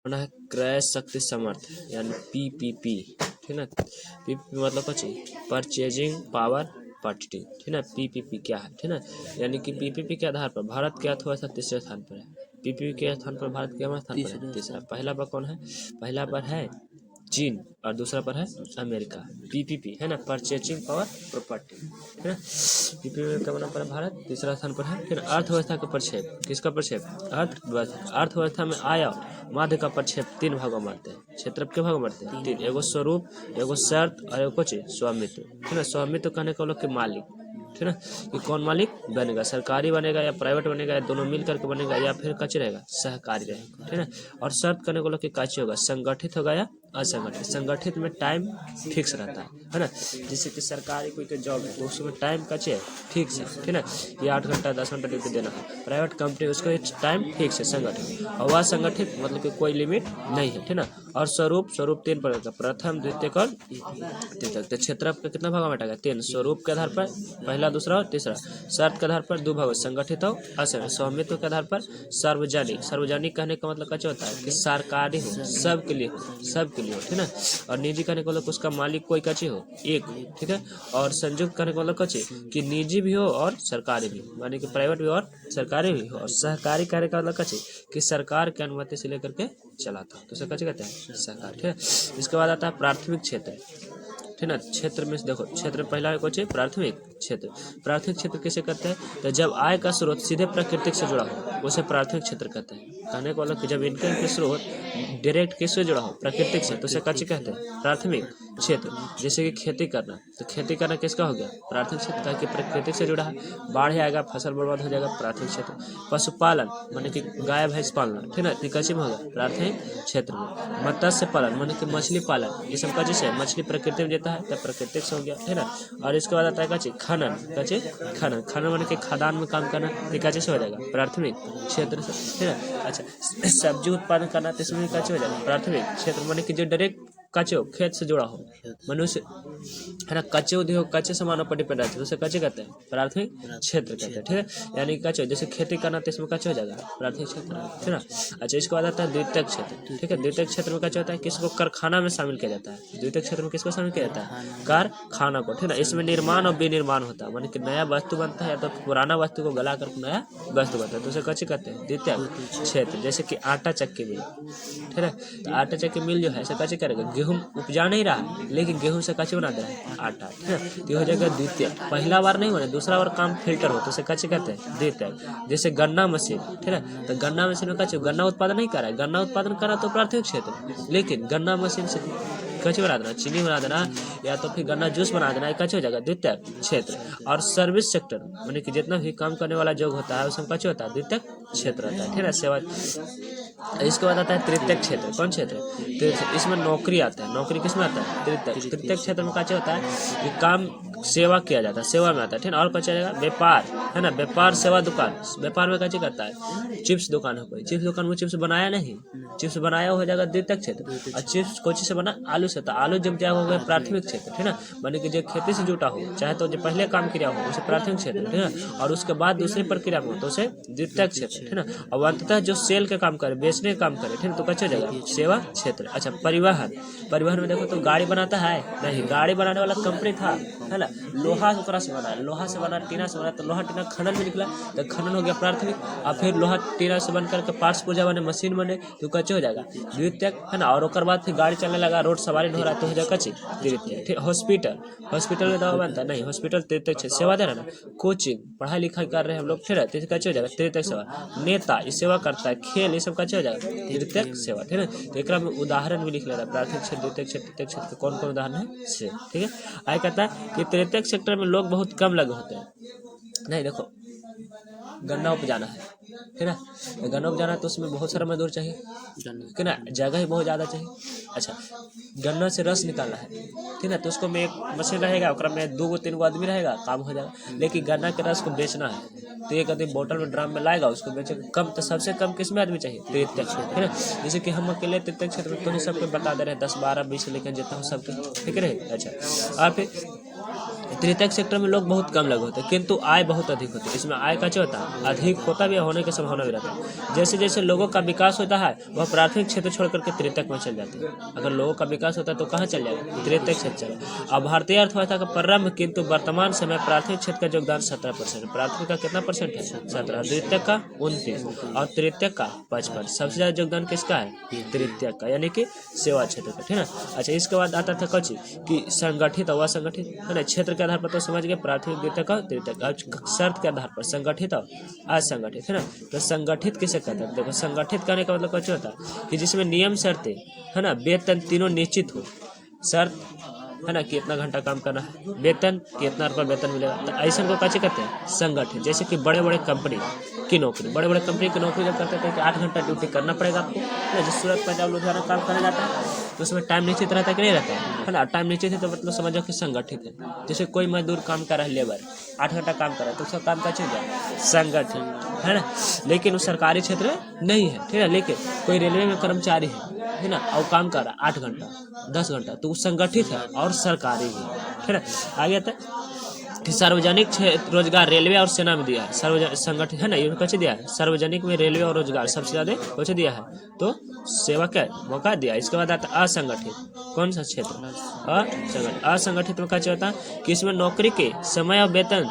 होना है क्रय शक्ति समर्थ यानी पीपीपी, ठीक ना। पीपीपी मतलब कुछ परचेजिंग पावर पर्टिटी, ठीक ना। पीपीपी क्या है, ठीक ना। यानी कि पीपीपी के आधार पर भारत की अर्थव्यवस्था तीसरे स्थान पर है। पीपीपी के स्थान पर भारत के स्थान पर है तीसरा। पहला पर कौन है, पहला पर है चीन और दूसरा पर है अमेरिका। पीपीपी है ना, परचेजिंग पावर प्रॉपर्टी, है ना। पीपीपी का बना पर भारत तीसरा स्थान पर है। फिर अर्थव्यवस्था का प्रक्षेप, किसका प्रक्षेप, अर्थव्यवस्था में आय और माध्य का प्रक्षेप तीन भागों में बांटते हैं। क्षेत्र के भागों में बांटते हैं तीन, एगो स्वरूप, एगो शर्त और एगो कुछ स्वामित्व, ठीक ना। स्वामित्व कहने को लोग के मालिक, ठीक ना, कि कौन मालिक बनेगा, सरकारी बनेगा या प्राइवेट बनेगा या दोनों मिल करके बनेगा या फिर कच्चे रहेगा, सहकारी रहेगा, ठीक है। और शर्त करने को लोग कि काची होगा, संगठित होगा या असंगठित। संगठित में टाइम फिक्स रहता है ना। जैसे कि सरकारी कोई जॉब है तो उसमें टाइम कच्चे है फिक्स है, ठीक है। ये 8 घंटा 10 घंटा ड्यूटी देना है। प्राइवेट कंपनी उसको टाइम फिक्स है संगठित, और वह संगठित मतलब कि कोई लिमिट नहीं है, ठीक ना। और स्वरूप तीन प्रकार का, प्रथम द्वितीय और तृतीय। तो क्षेत्र का कितना भाग बैठेगा, तीन। स्वरूप के आधार पर पहला दूसरा और तीसरा। शर्त के आधार पर दो भाग, संगठित और असंगठित। स्वामित्व के आधार पर सार्वजनिक, सार्वजनिक कहने का मतलब क्या होता है कि सरकारी हो, सबके लिए हो, सबके लिए हो, ठीक ना। और निजी कहने का मतलब उसका मालिक कोई कच्चे हो, एक हो, ठीक है। और संयुक्त कहने का मतलब कच्चे कि निजी भी हो और सरकारी भी, माने कि प्राइवेट भी और सरकारी भी हो। और सहकारी कहने का मतलब कच्चे कि सरकार के अनुमति से लेकर के चलाता, तो कच्चे कहते हैं सरकार, ठीक है। इसके बाद आता है प्राथमिक क्षेत्र, ठीक ना। क्षेत्र में देखो, क्षेत्र पहला है कुछ प्राथमिक क्षेत्र। प्राथमिक क्षेत्र कैसे करते हैं, तो जब आय का स्रोत सीधे प्राकृतिक से जुड़ा हो उसे प्राथमिक क्षेत्र कहते हैं। कहने को अलग कि जब इनकम के स्रोत डायरेक्ट किससे जुड़ा हो, प्राकृतिक से, तो उसे कच्चे कहते हैं प्राथमिक क्षेत्र। जैसे कि खेती करना, तो खेती करना किसका हो गया, प्राथमिक क्षेत्र, कि प्राकृतिक से जुड़ा है। बाढ़ आएगा, फसल बर्बाद हो जाएगा, प्राथमिक क्षेत्र। पशुपालन माने कि गाय भैंस पालना, ठीक ना, कच्चे में होगा प्राथमिक क्षेत्र में। मत्स्य पालन माने कि मछली पालन, ये सब कच्चे से, मछली प्रकृति में देता है तब प्राकृतिक से हो गया, ठीक ना। और इसके बाद आता है कच्चे खनन, कच्चे खनन, खनन माने कि खदान में काम करना, ये कच्चे से हो जाएगा प्राथमिक क्षेत्र से, ठीक है। अच्छा, सब्जी उत्पादन करना तो इसमें कच्चे हो जाएगा प्राथमिक क्षेत्र, माने कि जो डायरेक्ट कच्चे हो, खेत से जुड़ा हो, मनुष्य है ना, कच्चे उद्योग, कच्चे सामानों पर डिपेंड रहते हैं, उसे कच्चे कहते हैं प्राथमिक क्षेत्र कहते हैं, ठीक है। यानी कच्चे जैसे खेती करना तो इसमें कच्चे हो जाएगा प्राथमिक क्षेत्र, ठीक ना। अच्छा, इसके बाद आता है द्वितीयक क्षेत्र, ठीक है। द्वितीयक क्षेत्र में कच्चे होता है किसको, कारखाना में शामिल किया जाता है। द्वितीयक क्षेत्र में किसको शामिल किया जाता है, कारखाना को, ठीक ना। इसमें निर्माण और विनिर्माण होता है, माने कि नया वस्तु बनता है या तो पुराना वस्तु को गला कर नया वस्तु बनता है, तो उसे कच्चे कहते हैं द्वितीयक क्षेत्र। जैसे कि आटा चक्की मिल, ठीक है, तो आटा चक्की मिल जो है ऐसे कच्चे करेगा, गेहूं उपजा नहीं रहा लेकिन गेहूं से कच्चे बना दे रहा है आटा, ठीक है, तो हो जाएगा द्वितीय। पहला बार नहीं बने, दूसरा बार काम फिल्टर हो तो उसे कच्चे कहते हैं द्वितीय। जैसे गन्ना मशीन, ठीक है, तो गन्ना मशीन में कच्चे, गन्ना उत्पादन नहीं कर रहा है, गन्ना उत्पादन कर रहा तो प्राथमिक क्षेत्र, लेकिन गन्ना मशीन से कच्चे बना देना, चीनी बना देना या तो फिर गन्ना जूस बना देना, कच्चे हो जाएगा द्वितीय क्षेत्र। और सर्विस सेक्टर माने कि जितना भी काम करने वाला जो होता है उसमें कच्चे होता है द्वितीय क्षेत्र रहता है, ठीक है, सेवा। इसके बाद आता है तृतीय क्षेत्र, कौन क्षेत्र, इसमें नौकरी आता है, नौकरी किसमें आता है, तृतीय क्षेत्र में कच्चे होता है कि काम सेवा किया जाता है, सेवा में आता है, ठीक है। और कच्चे रहेगा व्यापार, है ना, व्यापार सेवा दुकान, व्यापार में कच्चे करता है। चिप्स दुकान है कोई, चिप्स दुकान में चिप्स बनाया नहीं, चिप्स बनाया हो जाएगा द्वितीय क्षेत्र। और चिप्स कोची से बना, आलू से, तो आलू जब जाएगा हो गया प्राथमिक क्षेत्र, ठीक है ना। माने कि जो खेती से जुटा हो, चाहे तो जो पहले काम किया हो उसे प्राथमिक क्षेत्र, ठीक है, और उसके बाद दूसरी प्रक्रिया में हो तो उसे द्वितीय क्षेत्र, ठीक है ना। और अंततः जो सेल के काम करे, बेचने का काम करे, ठीक है, तो कच्चे हो जाएगा सेवा क्षेत्र। अच्छा, परिवहन, परिवहन में देखो तो गाड़ी बनाता है नहीं, गाड़ी बनाने वाला कंपनी था, है ना, लोहा ओकरा से बना, लोहा से बना, टीना से बना, तो लोहा टीना खनन में निकला तो खनन हो गया प्राथमिक। और फिर लोहा टीना से बन करके पार्ट्स पुर्जा बने, मशीन बने, तो कच्चे हो जाएगा द्वितीयक, है ना। और उसके बाद फिर गाड़ी चलने लगा, रोड सवारी हो रहा है तो हो जाएगा कच्चे द्वितीय, ठीक। हॉस्पिटल, हॉस्पिटल में दवा बनता है नहीं, हॉस्पिटल तृतीय क्षेत्र, सेवा दे रहा ना, कोचिंग पढ़ाई लिखाई कर रहे हैं हम लोग, ठीक है, तो कच्चे हो जाएगा तृतीय सेवा। नेता ये सेवा करता है, खेल ये सब कच्चे हो जाएगा तृतीय सेवा, ठीक है। तो एक में उदाहरण भी लिख ले रहा है, प्राथमिक क्षेत्र, द्वितीय क्षेत्र, तृतीय क्षेत्र के कौन कौन उदाहरण है से, ठीक है। आगे कहता है कि तृतीय सेक्टर में लोग बहुत कम लगे होते हैं, नहीं देखो गन्ना उपजाना है, ठीक है, तो गन्ना उपजाना है तो उसमें बहुत सारा मजदूर चाहिए, ठीक है ना, जगह ही बहुत ज़्यादा चाहिए। अच्छा, गन्ना से रस निकालना है, ठीक है, तो उसको में एक मशीन रहेगा, उसमें 2-3 आदमी रहेगा, काम हो जाएगा। लेकिन गन्ना के रस को बेचना है तो एक आदमी बोतल में ड्राम में लाएगा, उसको बेचेगा कम, तो सबसे कम किस में आदमी चाहिए, तृतीय क्षेत्र, है ना। जैसे कि हम अकेले तृतीय क्षेत्र में तो नहीं सबको बता दे रहे हैं 10, 12, 20 लेकिन जितना हो सबके, ठीक है। अच्छा, और फिर तृतीय सेक्टर में लोग बहुत कम लगे होते हैं किंतु आय बहुत अधिक होती है, इसमें आय कच्चे होता है अधिक होता भी है, होने की संभावना भी रहता है। जैसे जैसे लोगों का विकास होता है वह प्राथमिक क्षेत्र छोड़ करके तृतीयक में चल जाते हैं। अगर लोगों का विकास होता है तो कहाँ चल जाएगा, तृतीयक क्षेत्र चला। अब भारतीय अर्थव्यवस्था का प्रारंभ किंतु वर्तमान समय प्राथमिक क्षेत्र का योगदान 17%, प्राथमिक का कितना परसेंट है, 17, द्वितीयक का 29 और तृतीयक का 55। सबसे ज्यादा योगदान किसका है, तृतीयक का, यानी कि सेवा क्षेत्र का, ठीक है। अच्छा, इसके बाद आता था कौन कि संगठित और असंगठित, है ना। क्षेत्र के आधार पर तो समझ गए, प्राथमिक, द्वितीयक और तृतीयक। अब शर्त के आधार पर संगठित और असंगठित, है ना। तो संगठित किसे कहते हैं, देखो संगठित कहने का मतलब कुछ होता है कि जिसमें नियम शर्तें, है ना, वेतन तीनों निश्चित हो। शर्त, है ना, कि इतना घंटा काम करना है, वेतन कि इतना रुपया वेतन मिलेगा, तो ऐसा को कैसे कहते हैं, संगठित। जैसे कि बड़े बड़े कंपनी की नौकरी, बड़े बड़े कंपनी की नौकरी जब करते थे कि 8 घंटा ड्यूटी करना पड़ेगा आपको, है ना। जो सूरत, पंजाब, लुधियाना काम करने जाता है तो उसमें टाइम निश्चित रहता है कि नहीं रहता है ना। टाइम निश्चित है तो मतलब समझो कि संगठित है। जैसे कोई मजदूर काम कर रहा है, लेबर 8 घंटा काम कर रहा है तो उसका काम का चीज है, संगठित, है ना। लेकिन वो सरकारी क्षेत्र में नहीं है, ठीक है। लेकिन कोई रेलवे में कर्मचारी है ना, और काम कर रहा है 8 घंटा 10 घंटा, तो वो संगठित है और सरकारी भी, ठीक है। आगे आता है कि सार्वजनिक रोजगार रेलवे और सेना में दिया है, संगठित, है ना। ये कैसे दिया है, सार्वजनिक में रेलवे और रोजगार सबसे ज्यादा कैसे दिया है, तो सेवा का मौका दिया। इसके बाद आता है असंगठित, कौन सा क्षेत्र, असंगठित। असंगठित में क्या होता है कि इसमें नौकरी के समय और वेतन,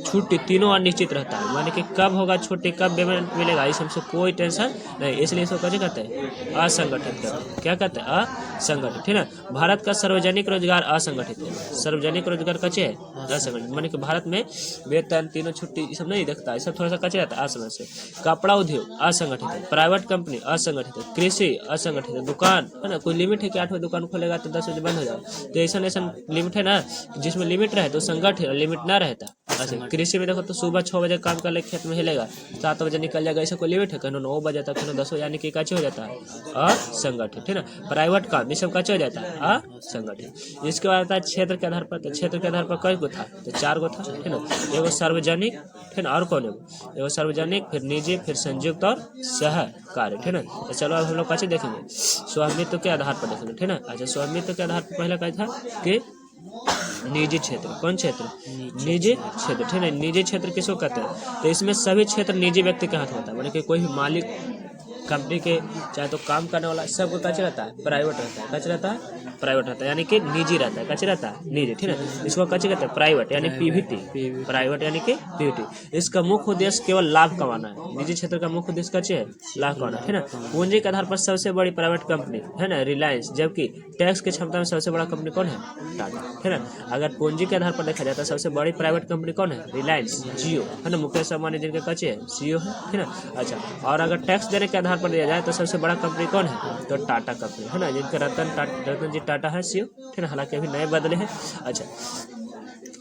छुट्टी तीनों अनिश्चित रहता है, माने कि कब होगा छुट्टी, कब पेमेंट मिलेगा, इस हमसे कोई टेंशन नहीं, इसलिए इसको कैसे कहते हैं, असंगठित कहते हैं। क्या कहते हैं, असंगठित, ठीक है। भारत का सार्वजनिक रोजगार असंगठित है, सार्वजनिक रोजगार कैसे है, असंगठित, माने कि भारत में वेतन तीनों छुट्टी ये सब नहीं देखता है, सब थोड़ा सा कच्चे रहता है, असंगठित से। कपड़ा उद्योग असंगठित है, प्राइवेट कंपनी असंगठित है, कृषि असंगठित है, दुकान, है ना, कोई लिमिट है कि 8 बजे दुकान खोलेगा तो 10 बजे बंद हो जाएगा, तो ऐसा ऐसा लिमिट है ना, जिसमें लिमिट रहे तो संगठित, लिमिट ना रहता। अच्छा, कृषि में देखो तो सुबह 6 बजे काम कर ले, खेत में हिलेगा 7 बजे निकल जाएगा, ऐसा कोई लिमिट है, कहीं 9 बजे तक, कहीं 10 बजे, यानी कि कच्चे हो जाता है, असंगठित, ठीक है ना। प्राइवेट काम ये सब कच्चे हो जाता है, असंगठित। इसके बाद आता है क्षेत्र के आधार पर, तो क्षेत्र के आधार पर कई गो था, तो 4 गो था, है ना। एगो सार्वजनिक, है ना, और कौन है, एगो सार्वजनिक, फिर निजी, फिर संयुक्त और सहकारी, ठीक है ना। तो चलो अब हम लोग कैसे देखेंगे, स्वामित्व के आधार पर देखेंगे, ठीक है ना। अच्छा, स्वामित्व के आधार पर पहले क्या था कि निजी क्षेत्र, कौन क्षेत्र, निजी क्षेत्र, ठीक है। निजी क्षेत्र किसको कहते हैं, तो इसमें सभी क्षेत्र निजी व्यक्ति के हाथ होता है, माने कि कोई भी मालिक कंपनी के चाहे तो काम करने वाला सबको कैसे रहता है, प्राइवेट रहता है, कैसे रहता है, प्राइवेट रहता है, यानी कि निजी रहता है, कैसे रहता है, निजी, ठीक है। इसको कैसे कहते हैं, प्राइवेट, यानी पीवीटी, प्राइवेट यानी कि पीवीटी। इसका मुख्य उद्देश्य केवल लाभ कमाना है, निजी क्षेत्र का मुख्य उद्देश्य कैसे है, लाभ कमाना है ना। पूंजी के आधार पर सबसे बड़ी प्राइवेट कंपनी है ना रिलायंस, जबकि टैक्स की क्षमता में सबसे बड़ा कंपनी कौन है, टाटा, है ना। अगर पूंजी के आधार पर देखा जाता है सबसे बड़ी प्राइवेट कंपनी कौन है, रिलायंस, जियो, है ना। मुकेश अंबानी जिनके कैसे है, सीईओ है, ठीक है ना। अच्छा, और अगर टैक्स देने के आधार पर दिया जाए तो सबसे बड़ा कंपनी कौन है, तो टाटा कंपनी, है ना, जिनके रतन जी टाटा है सीईओ, ठीक है, हालांकि अभी नए बदले हैं। अच्छा,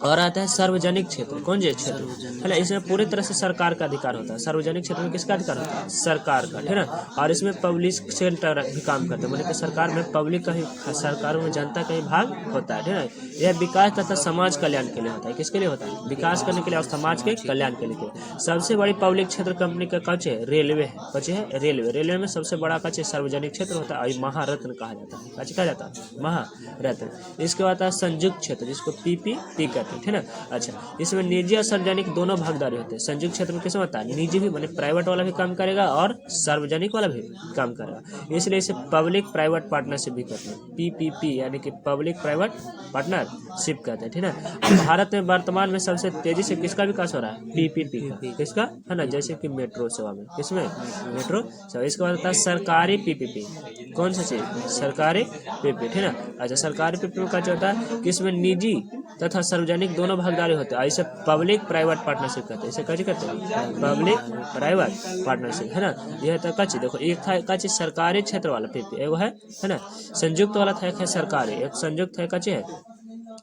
और आता है सार्वजनिक क्षेत्र, कौन से क्षेत्र, है ना। इसमें पूरी तरह से सरकार का अधिकार होता है, सार्वजनिक क्षेत्र में किसका अधिकार होता है, सरकार का, है ना। और इसमें पब्लिक सेक्टर भी काम करता है, मतलब कि सरकार में पब्लिक का ही, सरकार में जनता का ही भाग होता है, ठीक है। यह विकास तथा समाज कल्याण के लिए होता है, किसके लिए होता है, विकास करने के लिए और समाज के कल्याण के लिए। सबसे बड़ी पब्लिक क्षेत्र कंपनी का कच्चे रेलवे है, कच्चे है रेलवे, रेलवे में सबसे बड़ा कच्चे सार्वजनिक क्षेत्र होता है, महारत्न कहा जाता है, कच्चे कहा जाता है, महारत्न। इसके बाद आता है संयुक्त क्षेत्र, जिसको पीपीपी कहते हैं, ठीक है ना। अच्छा, इसमें निजी और सार्वजनिक दोनों भागीदारी होते हैं। संयुक्त क्षेत्र में किसमें होता है, निजी भी, माने प्राइवेट वाला भी काम करेगा और सार्वजनिक वाला भी काम करेगा, इसलिए इसे पब्लिक प्राइवेट पार्टनरशिप भी कहते हैं, पीपीपी, यानी कि पब्लिक प्राइवेट पार्टनरशिप कहते हैं, ठीक है। भारत में वर्तमान में सबसे तेजी से किसका विकास हो रहा है, पीपीपी का, किसका, है ना, जैसे कि मेट्रो सेवा में, किसमें, मेट्रो सेवा। इसके बाद होता है सरकारी पीपीपी, कौन सा चीज, सरकारी पीपीपी, ठीक है ना। अच्छा, सरकारी पीपीपी में क्या होता है कि इसमें निजी तथा सार्वजनिक दोनों भागीदारी होते हैं, इसे पब्लिक प्राइवेट पार्टनरशिप कहते हैं, इसे कैसे कहते हैं, पब्लिक प्राइवेट पार्टनरशिप, है ना। यह था कच्ची, देखो एक था कच्ची सरकारी क्षेत्र वाला पीपी, एगो है ना, संयुक्त वाला था, एक है सरकारी, एक संयुक्त है कच्ची है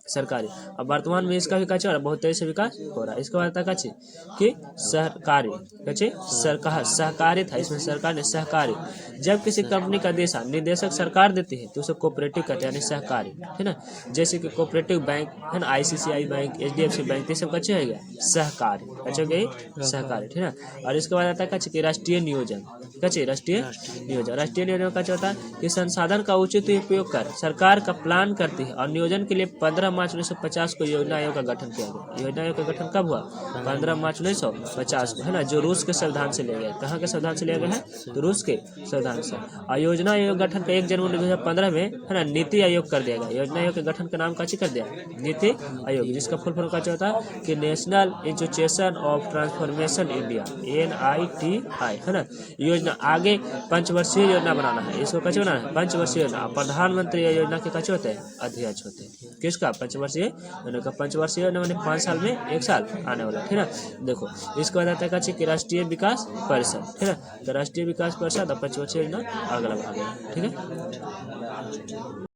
सरकारी। अब वर्तमान में इसका भी कच्चे और बहुत तेजी से विकास हो रहा है। इसके बाद तक कच्चे कि सहकारी, कच्चे सरकार, सहकारी था, इसमें सरकार ने सहकारी। जब किसी कंपनी का दिशा निर्देशक सरकार देती है तो उसे कोऑपरेटिव कहते हैं, यानी सहकारी, है ना। जैसे कि कोऑपरेटिव बैंक, है ना, आईसीआईसीआई बैंक, एचडीएफसी बैंक, ये सब कच्चे हो गया सहकारी, कच्चे हो गए सहकारी, ठीक है ना। और इसके बाद आता है कच्चे कि राष्ट्रीय नियोजन, कच्चे राष्ट्रीय नियोजन। राष्ट्रीय नियोजन का होता है कि संसाधन का उचित उपयोग कर सरकार का प्लान करती है और नियोजन के लिए 15 मार्च 1950 को योजना आयोग का गठन किया गया। योजना आयोग का गठन कब हुआ? 15 मार्च 1950 को, है ना, जो रूस के संविधान से लिया गया। कहाँ के संविधान से लिया गया है? तो रूस के संविधान से। और योजना आयोग गठन का 1 जनवरी 2015 में, है ना, नीति आयोग कर दिया गया। योजना आयोग के गठन का नाम काची कर दिया? नीति आयोग, जिसका फुल फॉर्म क्या होता है कि national institution of transformation India, NITI, है ना। योजना आगे पंचवर्षीय योजना बनाना है, इसको कैसे बनाना है? पंचवर्षीय योजना। प्रधानमंत्री योजना के कैसे होते हैं? अध्यक्ष होते हैं। किसका? पंचवर्षीय योजना का। पंचवर्षीय योजना मैंने 5 साल में 1 साल आने वाला, ठीक है। देखो इसको बताता है कि राष्ट्रीय विकास परिषद, ठीक है। तो राष्ट्रीय विकास परिषद और पंचवर्षीय योजना अगला भाग है, ठीक है।